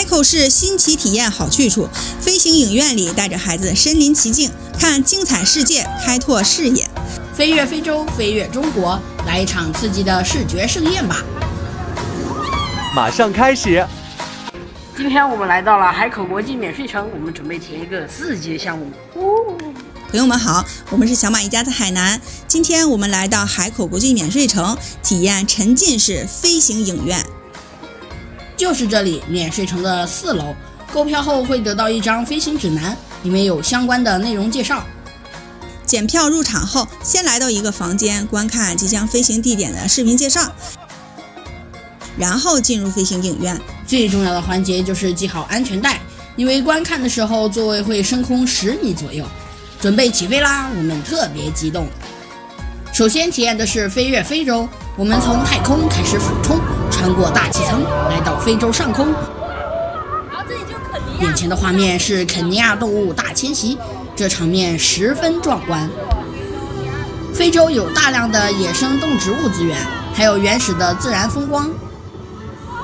海口市新奇体验好去处，飞行影院里带着孩子身临其境，看精彩世界，开拓视野。飞越非洲，飞越中国，来一场刺激的视觉盛宴吧！马上开始。今天我们来到了海口国际免税城，我们准备体验一个刺激的项目。朋友们好，我们是小马一家在海南。今天我们来到海口国际免税城，体验沉浸式飞行影院。就是这里，免税城的4楼。购票后会得到一张飞行指南，里面有相关的内容介绍。检票入场后，先来到一个房间观看即将飞行地点的视频介绍，然后进入飞行影院。最重要的环节就是系好安全带，因为观看的时候座位会升空10米左右。准备起飞啦！我们特别激动。首先体验的是飞越非洲，我们从太空开始俯冲，穿过大气层，来到非洲上空。眼前的画面是肯尼亚动物大迁徙，这场面十分壮观。非洲有大量的野生动植物资源，还有原始的自然风光。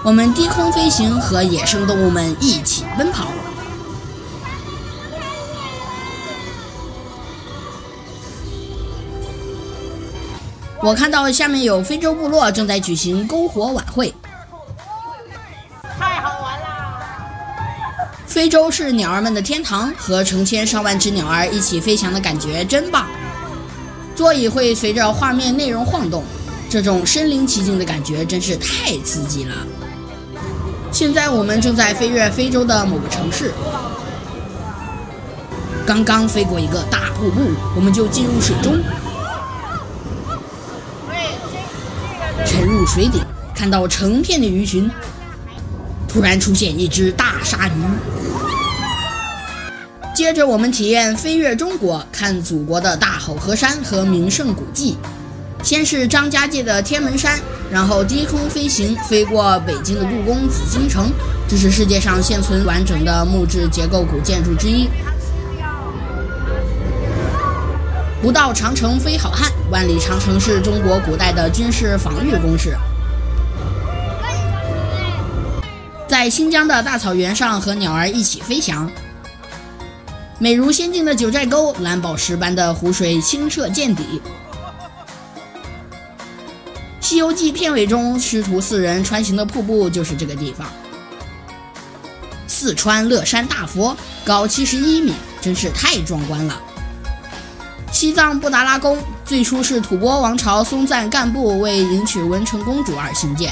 我们低空飞行，和野生动物们一起奔跑。我看到下面有非洲部落正在举行篝火晚会，太好玩啦！非洲是鸟儿们的天堂，和成千上万只鸟儿一起飞翔的感觉真棒。座椅会随着画面内容晃动，这种身临其境的感觉真是太刺激了。现在我们正在飞越非洲的某个城市，刚刚飞过一个大瀑布，我们就进入水中。沉入水底，看到成片的鱼群，突然出现一只大鲨鱼。接着我们体验飞越中国，看祖国的大好河山和名胜古迹。先是张家界的天门山，然后低空飞行，飞过北京的故宫紫禁城，这是世界上现存完整的木质结构古建筑之一。不到长城非好汉，万里长城是中国古代的军事防御工事。在新疆的大草原上和鸟儿一起飞翔，美如仙境的九寨沟，蓝宝石般的湖水清澈见底。西游记片尾中师徒4人穿行的瀑布就是这个地方。四川乐山大佛高71米，真是太壮观了。西藏布达拉宫最初是吐蕃王朝松赞干布为迎娶文成公主而兴建，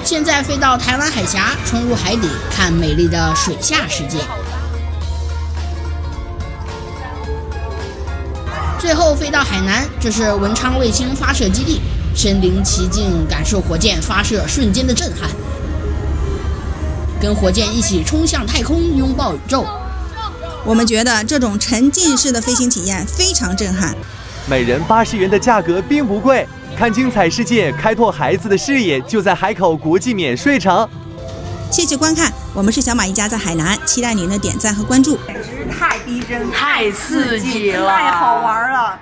现在飞到台湾海峡，冲入海底，看美丽的水下世界。最后飞到海南，这是文昌卫星发射基地，身临其境，感受火箭发射瞬间的震撼，跟火箭一起冲向太空，拥抱宇宙。我们觉得这种沉浸式的飞行体验非常震撼。每人80元的价格并不贵，看精彩世界，开拓孩子的视野，就在海口国际免税城。谢谢观看，我们是小马一家在海南，期待您的点赞和关注。简直太逼真，太刺激了，太好玩了。